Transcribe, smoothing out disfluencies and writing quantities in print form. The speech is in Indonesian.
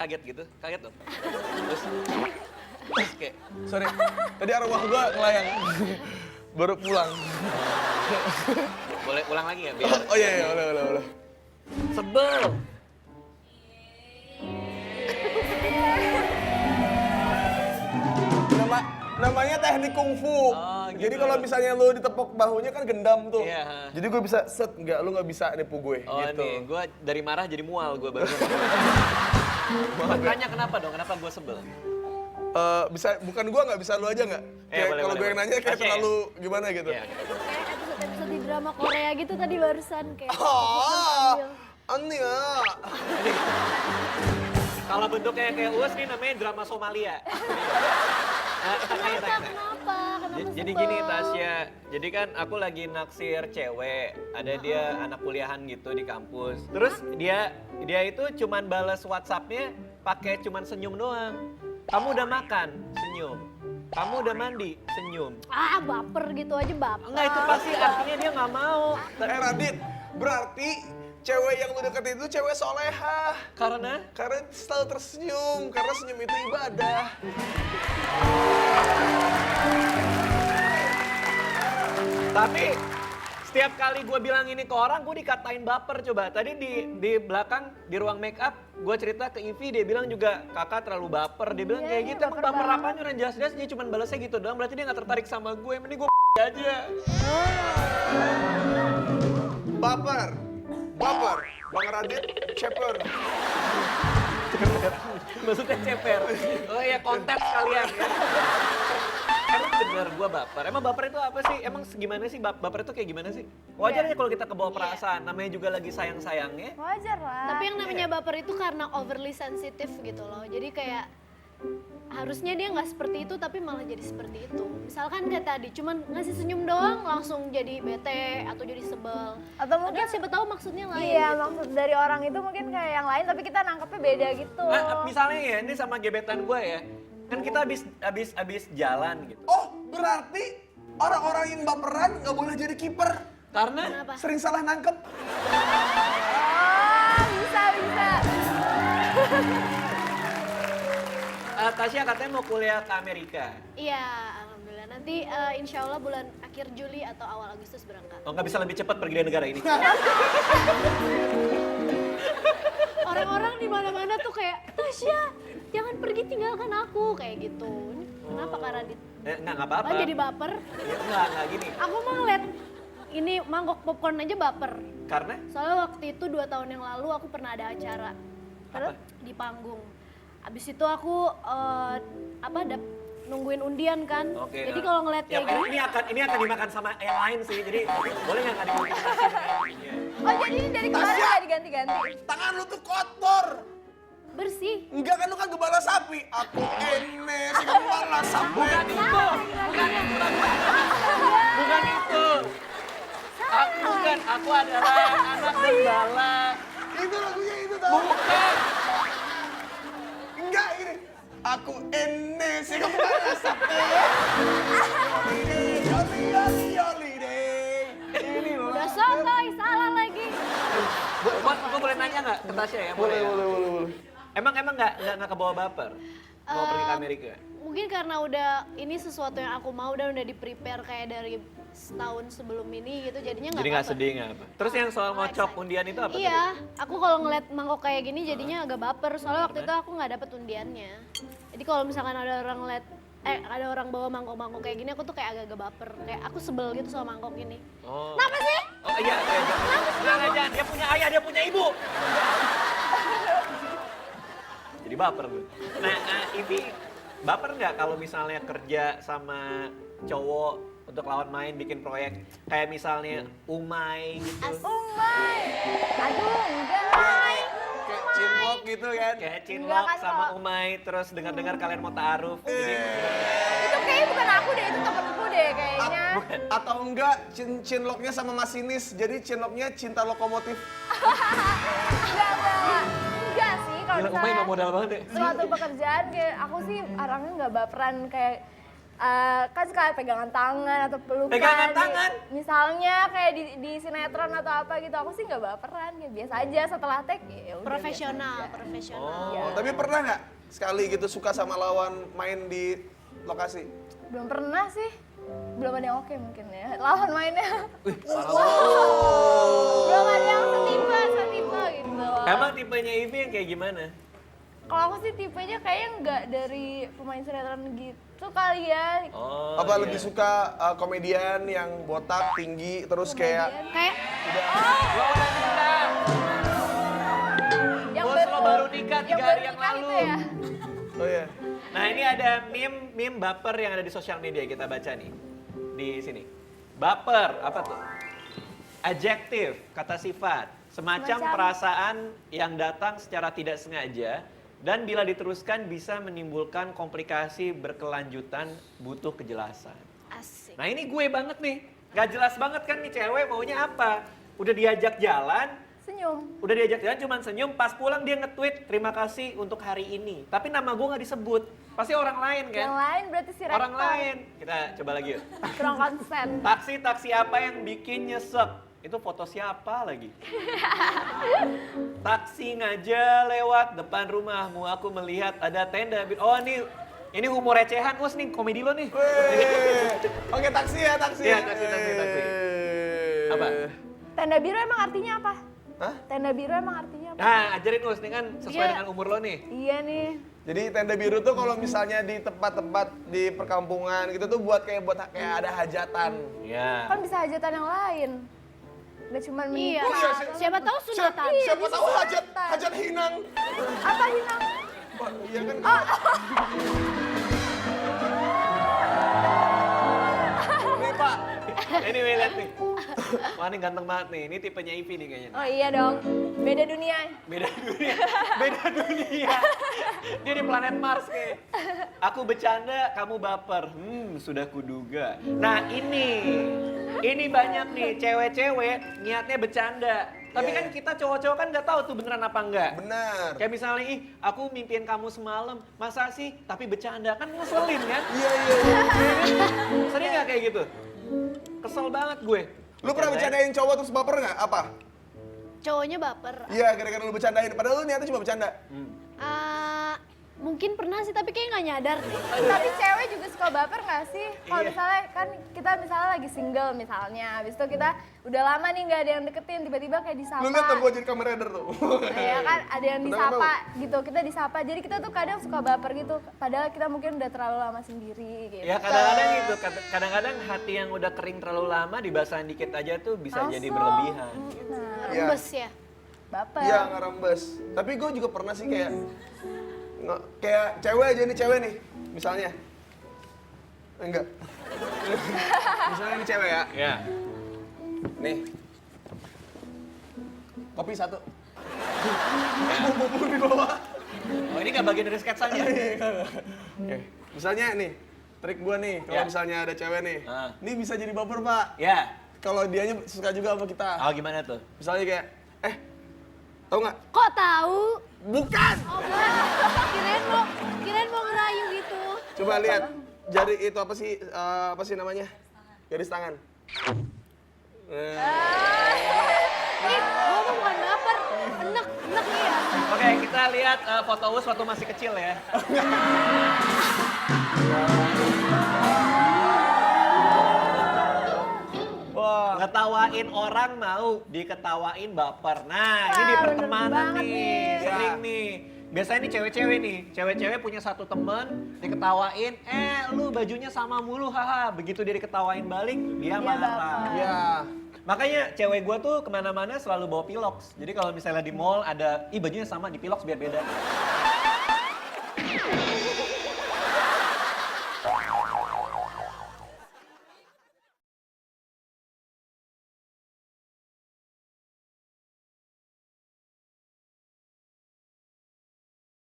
kaget gitu, kaget loh. Terus kayak, Sorry, tadi arwah gua ngelayang. Baru pulang. boleh ulang lagi ya biar Oh iya, boleh. sebel. Namanya teknik kungfu. Oh, gitu. Jadi kalau misalnya lu ditepok bahunya kan gendam tuh. Iya. Jadi gue bisa set, lu nggak bisa nipu gue. Oh gitu. nih, gue dari marah jadi mual gue baru. Tanya kenapa dong, kenapa gue sebel? Bisa, bukan gue nggak bisa, lu aja nggak? Kayak boleh, kalau gue boleh. yang nanya kayak Tasya, terlalu gimana gitu. Iya. Kayak episode-episode di drama Korea gitu tadi barusan kayak. Oh, aneh ya. Kalau bentuknya kayak Uus nih namanya drama Somalia. Kenapa Jadi sebel? gini Tasya, jadi kan aku lagi naksir cewek, ada dia anak kuliahan gitu di kampus. Terus dia itu cuman balas WhatsApp-nya pakai cuman senyum doang. Kamu udah makan? Senyum. Kamu udah mandi? Senyum. Ah, baper gitu aja baper. Enggak, itu pasti artinya dia nggak mau. Radit, berarti cewek yang lu deketin itu cewek solehah. Karena Karena selalu tersenyum, karena senyum itu ibadah. tapi setiap kali gue bilang ini ke orang, gue dikatain baper coba. Tadi di belakang, di ruang make up, gue cerita ke Ivy, dia bilang juga kakak terlalu baper. Dia bilang Iya, kayak iya, gitu, emang baper baper banget. apanya orang jelas-jelas dia cuma balasnya gitu doang. Berarti dia gak tertarik sama gue, mending gue aja. Baper. Bang Radit, ceper. Maksudnya ceper. Oh iya, konten sekalian ya. Emang bener gue baper. Emang baper itu apa sih? Emang gimana sih baper itu kayak gimana sih? Wajar aja kalau kita kebawa perasaan. Namanya juga lagi sayang-sayangnya. Wajar lah. Tapi yang namanya baper itu karena overly sensitif gitu loh. Jadi kayak harusnya dia nggak seperti itu tapi malah jadi seperti itu. Misalkan kayak tadi cuman ngasih senyum doang langsung jadi bete atau jadi sebel. Atau mungkin Padahal siapa tahu maksudnya lain iya, gitu. maksud dari orang itu mungkin kayak yang lain tapi kita nangkepnya beda gitu. Nah, misalnya ya, ini sama gebetan gue ya. Kan kita habis jalan gitu. Oh, berarti orang-orang yang baperan nggak boleh jadi kiper. Karena Kenapa? Sering salah nangkep. Oh, bisa. Tasya katanya mau kuliah ke Amerika. Iya, alhamdulillah. Nanti insya Allah bulan akhir Juli atau awal Agustus berangkat. Oh, nggak bisa lebih cepat pergi dari negara ini. Orang-orang di mana-mana tuh kayak Tasya, jangan pergi tinggalkan aku kayak gitu. Ini kenapa Kak Radit? Nggak apa-apa. Oh, jadi baper? Ya, nggak gini. Aku mah ngeliat ini mangkok popcorn aja baper. Karena Soalnya waktu itu 2 tahun yang lalu aku pernah ada acara. Apa? Di panggung. Abis itu aku nungguin undian kan. Oke. Jadi kalau ngeliat ya, kayak gini, ini akan dimakan sama yang lain sih. Jadi boleh nggak dikonfirmasi? Oh, jadi ini dari kemarin nggak diganti-ganti. Tangan lu tuh kotor. bersih. Enggak kan lu kan gembala sapi. Aku enes gembala sapi. Bukan itu. Bukan itu. Aku adalah anak gembala. Itu lagunya itu tau. Bukan. Enggak gini. Aku enes gembala sapi. Holiday. Ini loh. Udah sotoy, salah lagi. Gue boleh nanya nggak ke Tasya ya? Boleh. Emang nggak kebawa baper? Mau pergi ke Amerika? Mungkin karena udah ini sesuatu yang aku mau dan udah di prepare kayak dari setahun sebelum ini gitu jadinya nggak Jadi nggak apa-apa. sedih nggak apa? Terus yang soal ngocok undian itu apa? Iya, aku kalau ngeliat mangkok kayak gini jadinya agak baper soalnya waktu itu aku nggak dapet undiannya. Jadi kalau misalkan ada orang ada orang bawa mangkok-mangkok kayak gini aku tuh kayak agak-agak baper. Kayak aku sebel gitu sama mangkok ini. Oh. Kenapa sih? Oh iya. Jangan. Dia punya ayah, dia punya ibu. Jadi baper gue. Nah, Ibi, baper nggak kalau misalnya kerja sama cowok untuk lawan main bikin proyek kayak misalnya Umay gitu. Umay. Aduh, enggak. Kayak cinlok gitu kan. Kayak Enggak Cinlok kan, sama Kak. Umay terus dengar-dengar kalian mau ta'aruf. Jadi Itu kayaknya bukan aku deh, itu temenku deh kayaknya. Atau enggak cinloknya sama masinis. Jadi cinloknya cinta lokomotif. Enggak sih, kalau Gila, Umay nggak misalnya modal banget deh. suatu pekerjaan kayak aku sih orangnya nggak baperan kayak kan suka pegangan tangan atau pelukan. Pegangan tangan? Misalnya kayak di sinetron atau apa gitu, aku sih nggak baperan, ya biasa aja setelah tag ya udah Profesional, biasa aja. profesional. Oh, tapi pernah nggak sekali gitu suka sama lawan main di lokasi? Belum pernah sih, belum ada yang oke mungkin ya, lawan mainnya. Belum ada yang setipe gitu. Emang tipenya Ivy yang kayak gimana? Kalau aku sih tipenya kayaknya nggak dari pemain sinetron gitu kali ya. Oh, Apa iya. lebih suka komedian yang botak, tinggi, terus kayak Kayak Gua udah nikah. Yang Bos lo baru nikah 3 hari yang nikah lalu. itu ya. oh ya. Nah ini ada meme baper yang ada di sosial media, kita baca nih di sini. Baper apa tuh? Adjektif, kata sifat, semacam perasaan yang datang secara tidak sengaja dan bila diteruskan bisa menimbulkan komplikasi berkelanjutan, butuh kejelasan. asik. Nah ini gue banget nih, gak jelas banget kan nih cewek maunya apa? Udah diajak jalan, Senyum. udah diajak jalan cuman senyum, pas pulang dia nge-tweet terima kasih untuk hari ini. Tapi nama gue nggak disebut, pasti orang lain kan? Yang lain berarti si rektor. Orang lain. Kita coba lagi yuk. Kurang konsen. Taksi apa yang bikin nyesek? Itu foto siapa lagi? Taksi ngaja lewat depan rumahmu, aku melihat ada tenda. Oh ini humor recehan, us nih komedi lo nih. Oke, taksi ya, taksi. Iya, taksi. Apa? Tenda biru emang artinya apa? Hah? Tenda biru emang artinya apa? Nah, ajarin us, nih kan sesuai Iya. dengan umur lo nih. Iya nih. Jadi tenda biru tuh kalau misalnya di tempat-tempat di perkampungan gitu tuh buat kayak ada hajatan. Iya. Kan bisa hajatan yang lain. Gak cuma Iya. menikah. Siapa tahu sunatan. Siapa tahu hajat hinang. Apa Hinang? Wah, iya kan? Nih Pak, anyway lihat nih. Wah ini ganteng banget nih, ini tipenya Ivy nih kayaknya. Oh iya dong. Beda dunia. Beda dunia, beda dunia. Dia di planet Mars kayak. Aku bercanda, kamu baper. Sudah kuduga. Nah ini banyak nih cewek-cewek niatnya bercanda. Tapi Iya. kan kita cowok-cowok kan nggak tahu tuh beneran apa enggak. Benar. Kayak misalnya, aku mimpiin kamu semalam, masa sih? Tapi bercanda, kan ngeselin kan? Iya. Sering nggak kayak gitu? Kesel banget gue. Lu pernah bercandain cowok terus baper nggak? Apa? Cowoknya baper. Iya, gara-gara lu bercandain. Padahal lu niatnya cuma bercanda. Mungkin pernah sih tapi kayak nggak nyadar deh. Tapi cewek juga suka baper gak sih? Kalau Iya. misalnya kan kita misalnya lagi single misalnya. Habis itu kita udah lama nih gak ada yang deketin. Tiba-tiba kayak disapa. Lu lihat tuh gua jadi kamera rider tuh. Iya kan ada yang Udah disapa tahu. gitu. Kita disapa. Jadi kita tuh kadang suka baper gitu. Padahal kita mungkin udah terlalu lama sendiri gitu. Ya kadang-kadang gitu, kadang-kadang hati yang udah kering terlalu lama dibasahin dikit aja tuh bisa jadi berlebihan. Nah, Iya. Rembes ya. baper. Iya, ngerembes. Tapi gue juga pernah sih kayak kayak cewek aja nih, cewek nih. Misalnya. Enggak. Misalnya ini cewek ya. Ya. Nih. Kopi satu. Bumbu di bawah. Oh ini gak bagian dari sketsanya? Oke. Misalnya nih, trik gua nih, kalau Ya. misalnya ada cewek nih. Ah. Ini bisa jadi baper, Pak. Ya. Kalau dianya suka juga sama kita. Oh gimana tuh? Misalnya kayak, tau nggak? Kok tahu? Bukan! Oh enggak. Kirain mau ngerayu gitu. Coba lihat, jari itu apa sih namanya? Garis tangan. Ih, gua mah bukan baper. Enek nih ya. Oke kita lihat foto Us waktu masih kecil ya. Wah. Ngetawain orang mau diketawain baper. Nah ini di Wah, pertemanan bener banget nih, nih. sering nih. Biasanya nih cewek-cewek nih, cewek-cewek punya satu temen, diketawain, lu bajunya sama mulu, haha. Begitu dia diketawain balik, dia marah. baper. Ya. Makanya cewek gua tuh kemana-mana selalu bawa pilox. Jadi kalau misalnya di mall ada, bajunya sama, di pilox biar beda.